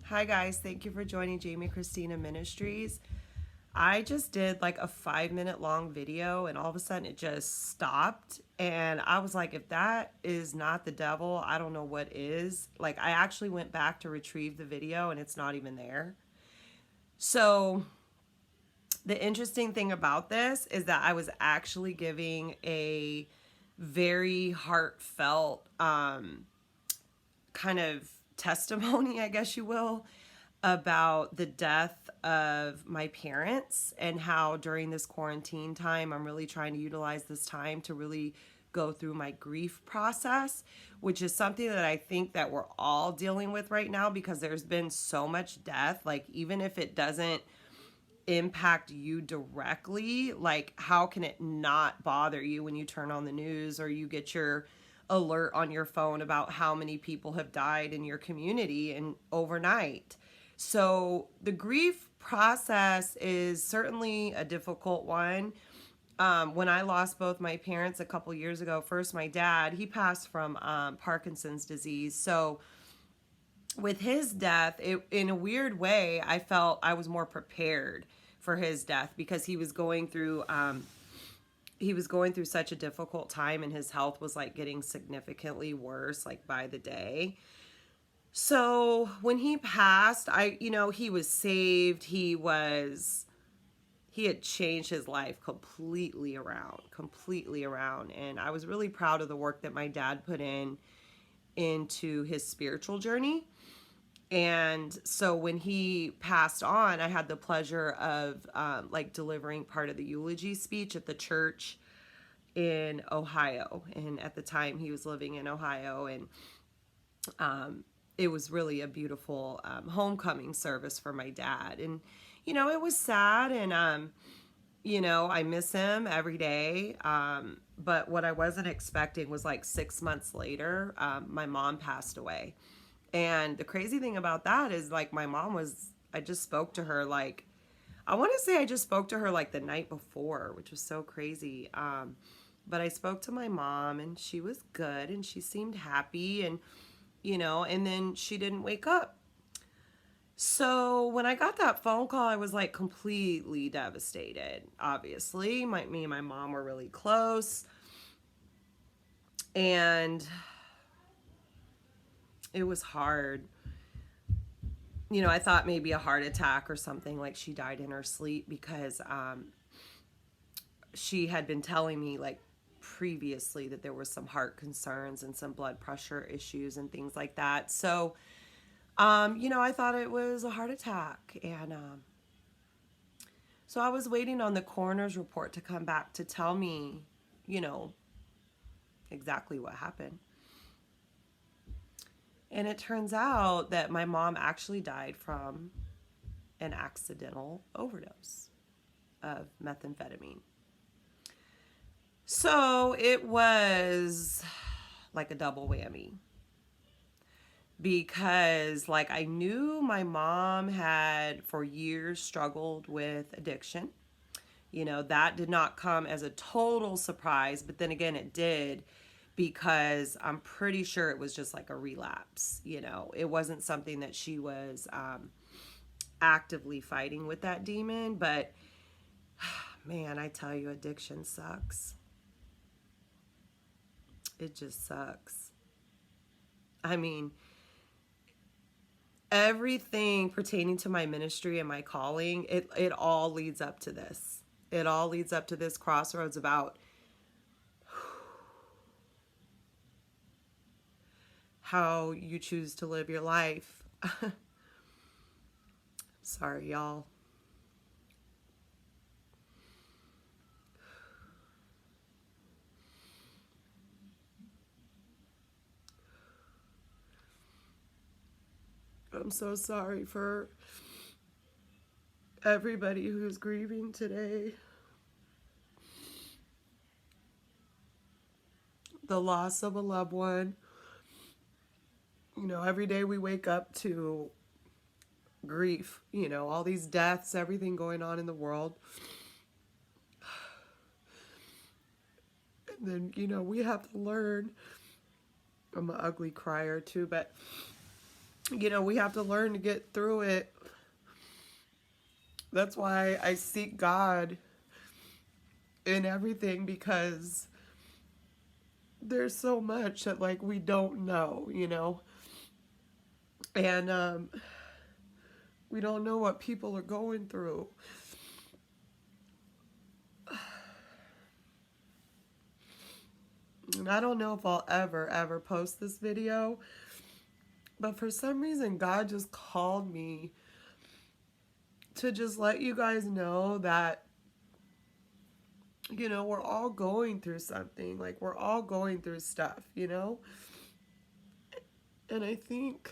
Hi guys, thank you for joining Christina Ministries. I just did like a 5 minute long video and all of a sudden it just stopped. And I was like, if that is not the devil, I don't know what is. Like, I actually went back to retrieve the video and it's not even there. So, the interesting thing about this is that I was actually giving a very heartfelt kind of testimony, I guess you will, about the death of my parents and how during this quarantine time, I'm really trying to utilize this time to really go through my grief process, which is something that I think that we're all dealing with right now because there's been so much death. Like, even if it doesn't impact you directly, like, how can it not bother you when you turn on the news or you get your alert on your phone about how many people have died in your community and overnight? So the grief process is certainly a difficult one. When I lost both my parents a couple years ago, first my dad, he passed from Parkinson's disease. So with his death, in a weird way, I felt I was more prepared for his death because he was going through such a difficult time and his health was like getting significantly worse like by the day. So when he passed, he was saved. He had changed his life completely around. And I was really proud of the work that my dad put into his spiritual journey. And so when he passed on, I had the pleasure of like delivering part of the eulogy speech at the church in Ohio. And at the time he was living in Ohio, and it was really a beautiful homecoming service for my dad. And, it was sad, and, I miss him every day. But what I wasn't expecting was like 6 months later, my mom passed away. And the crazy thing about that is, like, I just spoke to her, like, I want to say I just spoke to her like the night before, which was so crazy. But I spoke to my mom and she was good and she seemed happy, and then she didn't wake up. So when I got that phone call, I was like completely devastated. Obviously, me and my mom were really close, and it was hard. I thought maybe a heart attack or something, like she died in her sleep, because she had been telling me like previously that there were some heart concerns and some blood pressure issues and things like that. So, I thought it was a heart attack. And so I was waiting on the coroner's report to come back to tell me, you know, exactly what happened. And it turns out that my mom actually died from an accidental overdose of methamphetamine. So it was like a double whammy, because like I knew my mom had for years struggled with addiction. That did not come as a total surprise, but then again it did, because I'm pretty sure it was just like a relapse. It wasn't something that she was actively fighting with that demon. But man, I tell you, addiction sucks. It just sucks. I mean, everything pertaining to my ministry and my calling, it all leads up to this. It all leads up to this crossroads about how you choose to live your life. Sorry, y'all. I'm so sorry for everybody who's grieving today. The loss of a loved one. Every day we wake up to grief, all these deaths, everything going on in the world. And then, we have to learn. I'm an ugly crier too, but You know, we have to learn to get through it. That's why I seek God in everything, because there's so much that like we don't know, you know. And we don't know what people are going through. And I don't know if I'll ever post this video, but for some reason God just called me to just let you guys know that, you know, we're all going through something. Like, we're all going through stuff, you know? And I think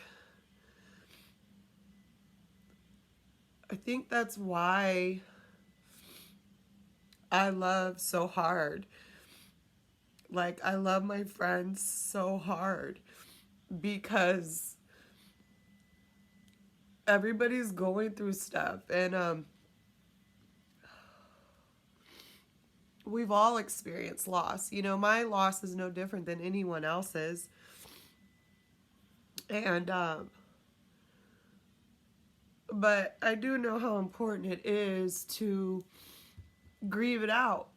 that's why I love so hard. Like, I love my friends so hard because everybody's going through stuff, and we've all experienced loss. You know, my loss is no different than anyone else's. And but I do know how important it is to grieve it out.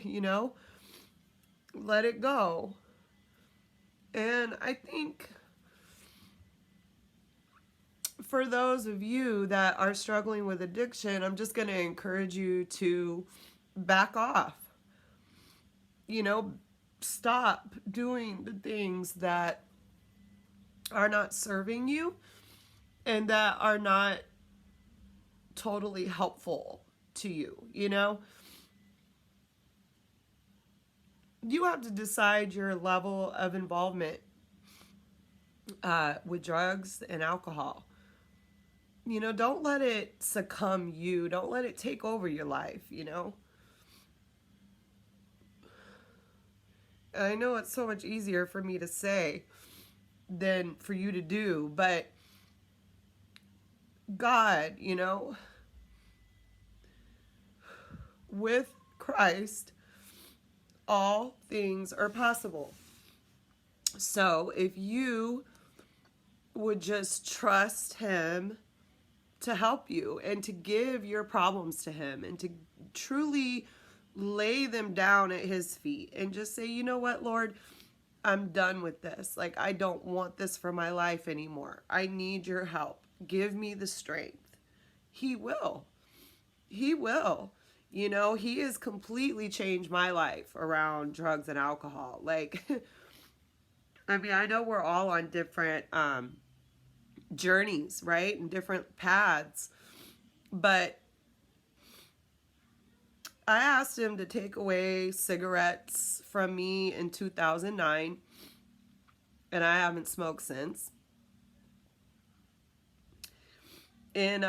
You know, let it go. And I think for those of you that are struggling with addiction, I'm just going to encourage you to back off. You know, stop doing the things that are not serving you and that are not totally helpful to you, you know? You have to decide your level of involvement with drugs and alcohol. You know, don't let it succumb you. Don't let it take over your life, you know? And I know it's so much easier for me to say than for you to do, but God, you know, with Christ, all things are possible. So if you would just trust Him to help you and to give your problems to Him and to truly lay them down at His feet and just say, you know what, Lord, I'm done with this. Like, I don't want this for my life anymore. I need your help. Give me the strength. He will. He will. You know, He has completely changed my life around drugs and alcohol. Like, I mean, I know we're all on different journeys, right? And different paths. But I asked Him to take away cigarettes from me in 2009, and I haven't smoked since. In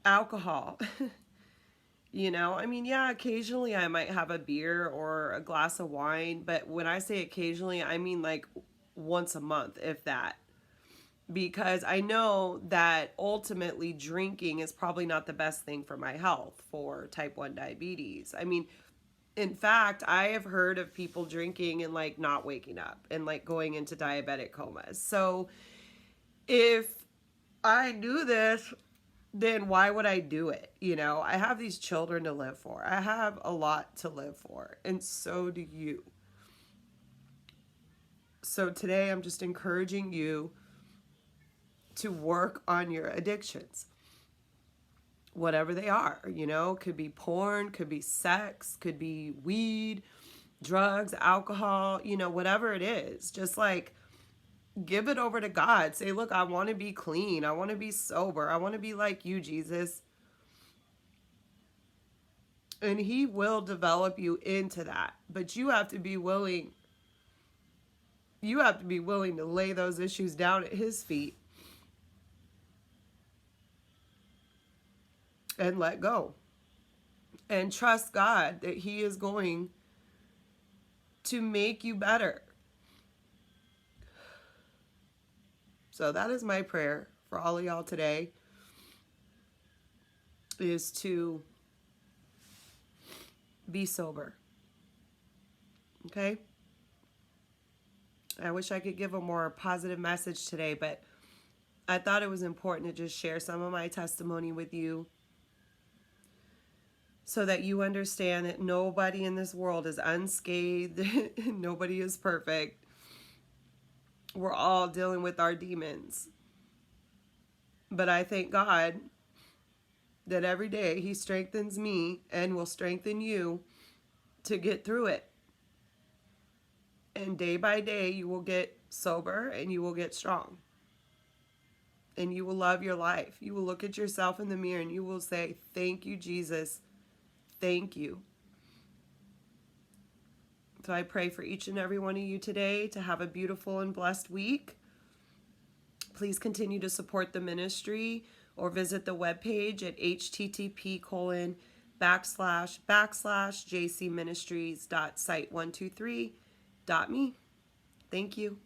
alcohol, you know, I mean, yeah, occasionally I might have a beer or a glass of wine, but when I say occasionally, I mean like once a month, if that. Because I know that ultimately drinking is probably not the best thing for my health for type 1 diabetes. I mean, in fact, I have heard of people drinking and like not waking up and like going into diabetic comas. So if I knew this, then why would I do it? You know, I have these children to live for. I have a lot to live for, and so do you. So today I'm just encouraging you to work on your addictions, whatever they are. You know, could be porn, could be sex, could be weed, drugs, alcohol, you know, whatever it is. Just like give it over to God. Say, look, I want to be clean. I want to be sober. I want to be like you, Jesus. And He will develop you into that. But you have to be willing. You have to be willing to lay those issues down at His feet and let go. And trust God that He is going to make you better. So that is my prayer for all of y'all today, is to be sober. Okay? I wish I could give a more positive message today, but I thought it was important to just share some of my testimony with you so that you understand that nobody in this world is unscathed. Nobody is perfect. We're all dealing with our demons. But I thank God that every day He strengthens me and will strengthen you to get through it. And day by day, you will get sober and you will get strong. And you will love your life. You will look at yourself in the mirror and you will say, thank you, Jesus. Thank you. So I pray for each and every one of you today to have a beautiful and blessed week. Please continue to support the ministry or visit the webpage at http://jcministries.site123.me. Thank you.